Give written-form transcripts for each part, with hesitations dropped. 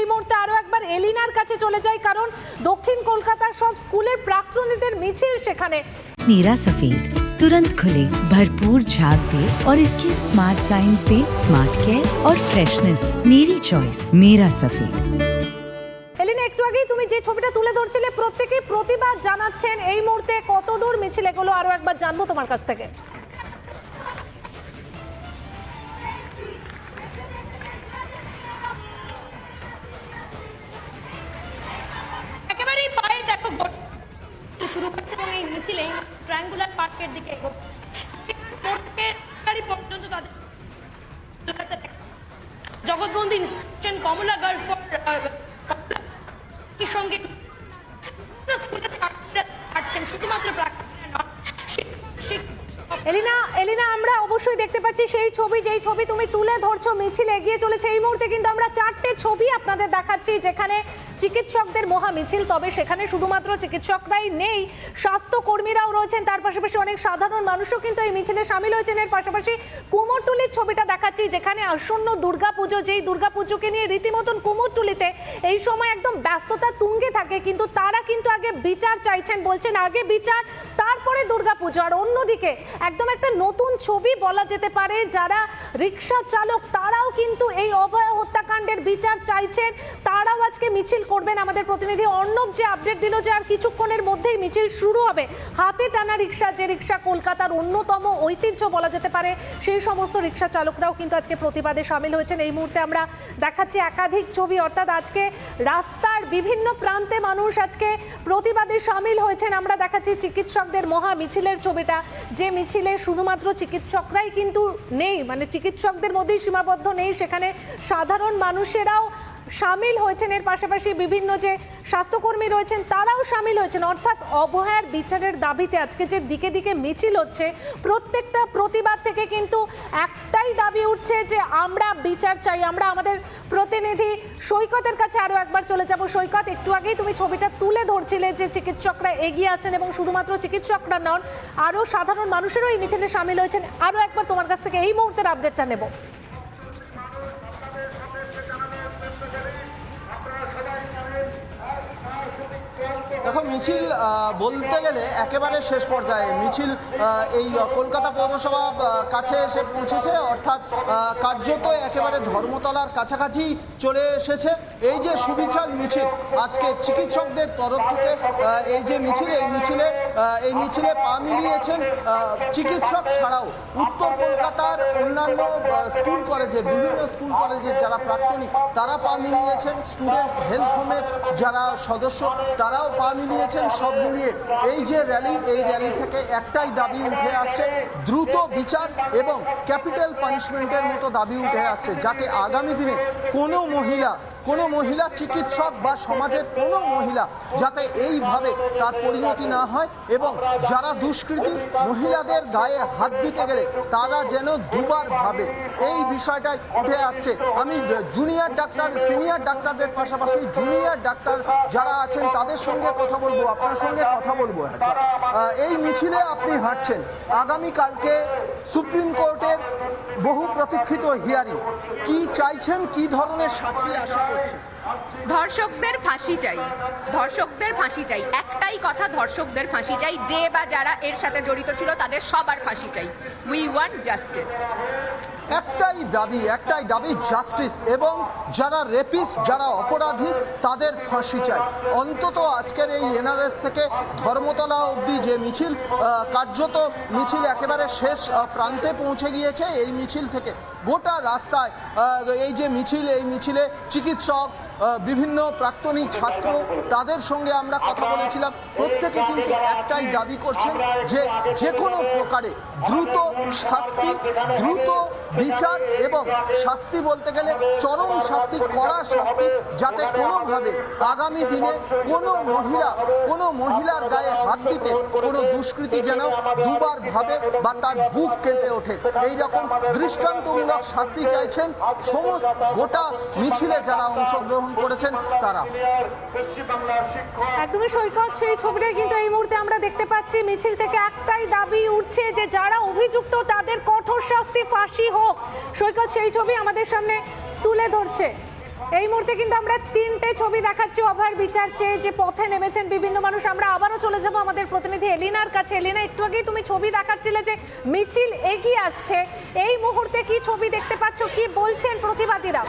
এই মুহূর্তে আরো একবার এলিনার কাছে চলে যাই, কারণ দক্ষিণ কলকাতার সব স্কুলের প্রাক্তনীদের মিছিল সেখানে। मेरा सफेद तुरंत खुले, भरपूर झाग दे और इसकी स्मार्ट साइंस दे स्मार्ट केयर और फ्रेशनेस। मेरी चॉइस मेरा सफेद। এলিনা, একটু আগেই তুমি যে ছবিটা তুলে ধরছিলে, প্রত্যেকেই প্রতিবাদ জানাচ্ছেন। এই মুহূর্তে কত দূর মিছিল এগুলো আরো একবার জানবো তোমার কাছ থেকে। একেবারেই পায়ে দেখো শুরু করছে এবং এই মিছিলে ট্রায়াঙ্গুলার পার্কের দিকে পর্যন্ত তাদের জগৎবন্ধু ইনস্টিটিউশন, কমলা গার্লস সঙ্গে শুধুমাত্র এলিনা, আমরা অবশ্যই দেখতে পাচ্ছি সেই ছবি, যেই ছবি তুমি তুলে ধরছো। মিছিল এগিয়ে চলেছে। এই মুহূর্তে কিন্তু আমরা চারটে ছবি আপনাদের দেখাচ্ছি, যেখানে চিকিৎসকদের মহা মিছিল। তবে সেখানে শুধুমাত্র চিকিৎসকরাই নেই, স্বাস্থ্যকর্মীরাও রয়েছেন। তার পাশাপাশি অনেক সাধারণ মানুষও কিন্তু এই মিছিলে সামিল হয়েছেন। এর পাশাপাশি কুমোরটুলির ছবিটা দেখাচ্ছি, যেখানে আসন্ন দুর্গাপুজো, যেই দুর্গাপুজোকে নিয়ে রীতিমতন কুমোরটুলিতে এই সময় একদম ব্যস্ততা তুঙ্গে থাকে। কিন্তু তারা কিন্তু আগে বিচার চাইছেন, বলছেন আগে বিচার, তারপরে দুর্গাপুজো। আর অন্যদিকে একদম একটা নতুন ছবি বলা যেতে পারে, যারা রিক্সা চালক তারাও কিন্তু এই অভয়া হত্যাকাণ্ডের বিচার চাইছেন। তারাও আজকে মিছিল করবেন। আমাদের প্রতিনিধি অর্ণব যে আপডেট দিল যে আর কিছুক্ষণের মধ্যেই মিছিল শুরু হবে। হাতে টানা রিক্সা, যে রিক্সা কলকাতার অন্যতম ঐতিহ্য বলা যেতে পারে, সেই সমস্ত রিক্সা চালকরাও কিন্তু আজকে প্রতিবাদে সামিল হয়েছেন। এই মুহূর্তে আমরা দেখাচ্ছি একাধিক ছবি, অর্থাৎ আজকে রাস্তার বিভিন্ন প্রান্তে মানুষ আজকে প্রতিবাদে সামিল হয়েছেন। আমরা দেখাচ্ছি চিকিৎসকদের মহা মিছিলের ছবিটা, যে মিছিলে শুধুমাত্র চিকিৎসকরাই কিন্তু নেই, মানে চিকিৎসকদের মধ্যেই সীমাবদ্ধ নেই, সেখানে সাধারণ মানুষেরাও সামিল হয়েছেন। এর পাশাপাশি বিভিন্ন যে স্বাস্থ্যকর্মী রয়েছেন তারাও সামিল হয়েছেন। অর্থাৎ অভয়ার বিচারের দাবিতে আজকে যে দিকে দিকে মিছিল হচ্ছে, প্রত্যেকটা প্রতিবাদ থেকে কিন্তু একটাই দাবি উঠছে যে আমরা বিচার চাই। আমরা আমাদের প্রতিনিধি সৈকতের কাছে আরো একবার চলে যাব। সৈকত, একটু আগেই তুমি ছবিটা তুলে ধরছিলে যে চিকিৎসকরা এগিয়ে আছেন এবং শুধুমাত্র চিকিৎসকরা নন, আরো সাধারণ মানুষেরও এই মিছিলে সামিল হয়েছেন। আরো একবার তোমার কাছ থেকে এই মুহূর্তের আপডেটটা নেব। দেখো, মিছিল বলতে গেলে একেবারে শেষ পর্যায়ে মিছিল এই কলকাতা পৌরসভা কাছে এসে পৌঁছেছে, অর্থাৎ কার্যত একেবারে ধর্মতলার কাছাকাছি চলে এসেছে। এই যে সুবিচার মিছিল আজকে চিকিৎসকদের তরফ থেকে এই যে মিছিল, এই মিছিলে পা মিলিয়েছেন চিকিৎসক ছাড়াও উত্তর কলকাতার অন্যান্য স্কুল কলেজের, বিভিন্ন স্কুল কলেজের যারা প্রাক্তনী তারা পা মিলিয়েছেন, স্টুডেন্টস হেলথ হোমের যারা সদস্য তারাও পা মিলিয়েছেন। সব মিলিয়ে এই যে র্যালি, এই র্যালি থেকে একটাই দাবি উঠে আসছে, দ্রুত বিচার এবং ক্যাপিটাল পানিশমেন্টের মতো দাবি উঠে আসছে, যাতে আগামী দিনে কোনো মহিলা চিকিৎসক বা সমাজের কোনো মহিলা যাতে এইভাবে তার পরিণতি না হয়, এবং যারা দুষ্কৃতী মহিলাদের গায়ে হাত দিতে গেলে তারা যেন দুবার ভাবে, এই বিষয়টাই উঠে আসছে। আমি জুনিয়র ডাক্তার, সিনিয়র ডাক্তারদের পাশাপাশি জুনিয়র ডাক্তার যারা আছেন তাদের সঙ্গে কথা বলবো, আপনার সঙ্গে কথা বলবো। এই মিছিলে আপনি হাঁটছেন, আগামীকালকে সুপ্রিম কোর্টের বহু প্রতীক্ষিত হিয়ারিং, কি চাইছেন, কি ধরনের শাস্তি আশা করছেন? ধর্ষকদের ফাঁসি চাই, ধর্ষকদের ফাঁসি চাই, একটাই কথা, ধর্ষকদের ফাঁসি চাই। যে বা যারা এর সাথে জড়িত ছিল তাদের সবার ফাঁসি চাই। We want justice. একটাই দাবি জাস্টিস, এবং যারা রেপিস্ট, যারা অপরাধী তাদের ফাঁসি চাই। অন্তত আজকের এই এনআরএস থেকে ধর্মতলা অবধি যে মিছিল, কার্যত মিছিল একেবারে শেষ প্রান্তে পৌঁছে গিয়েছে। এই মিছিল থেকে গোটা রাস্তায় এই যে মিছিল, এই মিছিলে চিকিৎসক, বিভিন্ন প্রাক্তনী ছাত্র, তাদের সঙ্গে আমরা কথা বলেছিলাম। প্রত্যেকে কিন্তু একটাই দাবি করছেন যে কোনো প্রকারে দ্রুত শাস্তি, দ্রুত বিচার, এবং শাস্তি বলতে গেলে চরম শাস্তি, কড়া শাস্তি, যাতে কোনোভাবে আগামী দিনে কোনো মহিলার গায়ে হাত দিতে কোনো দুষ্কৃতী যেন দুবার ভাবে বা তার বুক কেঁপে ওঠে। এইরকম দৃষ্টান্তমূলক শাস্তি চাইছেন সমস্ত গোটা মিছিলে যারা অংশগ্রহণ করেছেন তারা। একদমই সৈকত, সেই ছবিটাই কিন্তু এই মুহূর্তে আমরা দেখতে পাচ্ছি। মিছিল থেকে একটাই দাবি উঠছে যে যারা অভিযুক্ত তাদের কঠোর শাস্তি, ফাঁসি হোক। সৈকত সেই ছবি আমাদের সামনে তুলে ধরছে। এই মুহূর্তে কিন্তু আমরা তিনটে ছবি দেখাচ্ছি অভয়ার বিচার চেয়ে যে পথে নেমেছেন বিভিন্ন মানুষ। আমরা আবারও চলে যাব আমাদের প্রতিনিধি এলিনার কাছে। এলিনা, একটু আগেই তুমি ছবি দেখাচ্ছিলে যে মিছিল এগিয়ে আসছে, এই মুহূর্তে কি ছবি দেখতে পাচ্ছ, কি বলছেন প্রতিবাদীরা?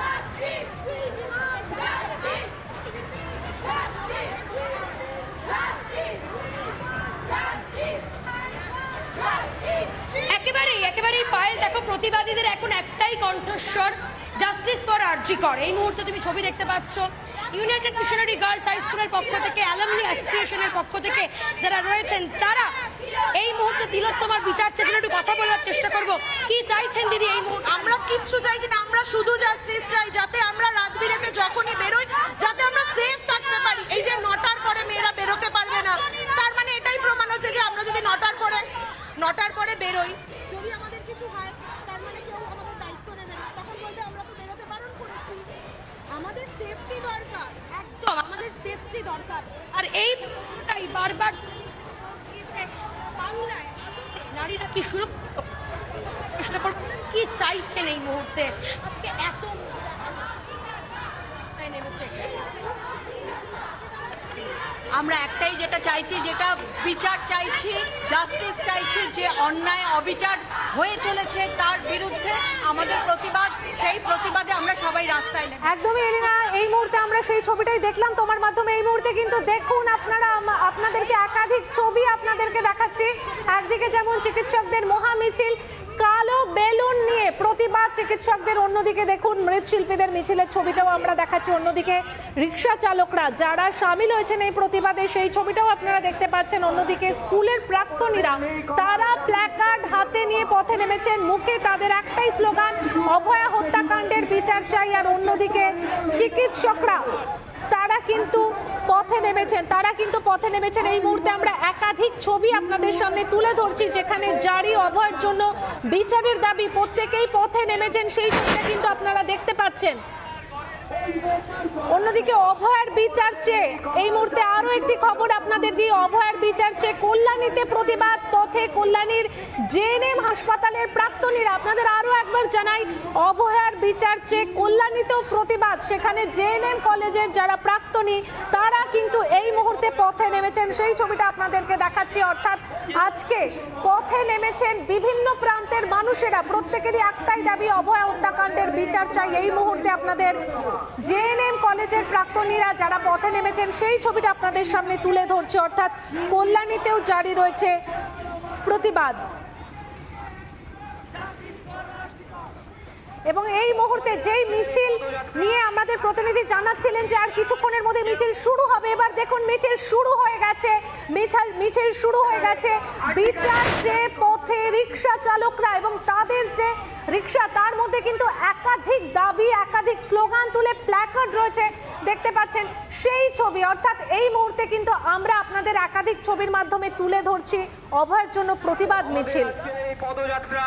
একেবারেই পায়েল, দেখো প্রতিবাদীদের এখন একটাই কণ্ঠস্বর, জাস্টিস ফর আরজি কর। এই মুহূর্তে তুমি ছবি দেখতে পাচ্ছ ইউনাইটেড মিশনারি গার্লস হাই স্কুলের পক্ষ থেকে, অ্যালামনি অ্যাসোসিয়েশনের পক্ষ থেকে যারা রয়েছেন তারা এই মুহূর্তে তিলোত্তমার বিচার চেয়ে একটু কথা বলার চেষ্টা করব। কি চাইছেন দিদি এই মুহূর্তে? আমরা কিচ্ছু চাইছি না, আমরা শুধু জাস্টিস চাই, যাতে আমরা রাত বিরেতে যখনই বেরোই যাতে আমরা সেফ থাকতে পারি। এই যে 9টার পরে মেয়েরা বেরোতে পারবে না, তার মানে এটাই প্রমাণ হচ্ছে যে আমরা যদি 9টার পরে বেরোই, যদি আমাদের কিছু হয় তার মানে কেউ আমাদের দায়িত্ব নেবে না, তখন বলবে আমরা তো বেরোতে বারণ করেছি। আমাদের সেফটি দরকার, একদম আমাদের সেফটি দরকার। আর এইটাই বারবার বাংলায় নারীরা কি সুরক্ষা কি চাইছেন এই মুহূর্তে? আজকে এত নেমেছে, আমরা একটাই যেটা চাইছি, যেটা বিচার চাইছি, জাস্টিস চাইছি, যে অন্যায় অবিচার হয়ে চলেছে তার বিরুদ্ধে আমাদের প্রতিবাদ, সেই প্রতিবাদে আমরা সবাই রাস্তায় নেমে। একদমই এলিনা, এই মুহূর্তে আমরা সেই ছবিটাই দেখলাম তোমার মাধ্যমে। এই মুহূর্তে কিন্তু দেখুন আপনারা, আপনাদেরকে একাধিক ছবি আপনাদেরকে দেখাচ্ছি। একদিকে যেমন চিকিৎসকদের মহা মিছিল, কালো বেলুন নিয়ে প্রতিবাদ চিকিৎসকদের, অন্যদিকে দেখুন মৃৎশিল্পীদের মিছিলের ছবিটাও আমরা দেখাচ্ছি। অন্যদিকে রিক্সা চালকরা যারা সামিল হয়েছেন এই প্রতিবাদে, সেই ছবিটাও আপনারা দেখতে পাচ্ছেন। অন্যদিকে স্কুলের প্রাক্তনীরা তারা প্ল্যাকার্ড হাতে নিয়ে পথে নেমেছেন, মুখে তাদের একটাই স্লোগান, অভয়া হত্যাকাণ্ডের বিচার চাই। আর অন্যদিকে চিকিৎসকরা তারা কিন্তু পথে নেমেছেন। এই মুহূর্তে আমরা একাধিক ছবি আপনাদের সামনে তুলে ধরছি, যেখানে জারি অভয়ের জন্য বিচারের দাবি প্রত্যেকেই পথে নেমেছেন, সেই ছবিটা কিন্তু আপনারা দেখতে পাচ্ছেন। অন্যদিকে অভয়ার বিচার চেয়ে এই মুহূর্তে আরো একটি খবর আপনাদের দিয়ে, অভয়ার বিচার চেয়ে কল্যাণীতে প্রতিবাদ পথে। কল্যাণীর জেএনএম হাসপাতালের প্রাক্তনীরা, আপনাদের আরো একবার জানাই, অভয়ার বিচার চেয়ে কল্যাণীতেও প্রতিবাদ। সেখানে জেএনএম কলেজের যারা প্রাক্তনী তারা কিন্তু এই মুহূর্তে পথে নেমেছেন, সেই ছবিটা আপনাদেরকে দেখাচ্ছি। অর্থাৎ আজকে পথে নেমেছেন বিভিন্ন প্রান্তের মানুষেরা, প্রত্যেকেরই একটাই দাবি, অভয়া হত্যাকাণ্ডের বিচার চাই। এই মুহূর্তে আপনাদের জেএনএম কলেজের প্রাক্তনীরা যারা পথে নেমেছেন সেই ছবিটা আপনাদের সামনে তুলে ধরছে। অর্থাৎ কল্যাণীতেও জারি রয়েছে প্রতিবাদ। এবং এই মুহূর্তে যেই মিছিল নিয়ে আমাদের প্রতিনিধি জানাচ্ছিলেন যে আর কিছুক্ষণের মধ্যে মিছিল শুরু হবে, এবার দেখুন মিছিল শুরু হয়ে গেছে। বিচার যে পথে রিক্সা চালকরা এবং তাদের যে রিক্সা, তার মধ্যে কিন্তু একাধিক দাবি, একাধিক স্লোগান তুলে প্ল্যাকার্ড রয়েছে, দেখতে পাচ্ছেন সেই ছবি। অর্থাৎ এই মুহূর্তে কিন্তু আমরা আপনাদের একাধিক ছবির মাধ্যমে তুলে ধরছি অভয়ের জন্য প্রতিবাদ মিছিল। পদযাত্রা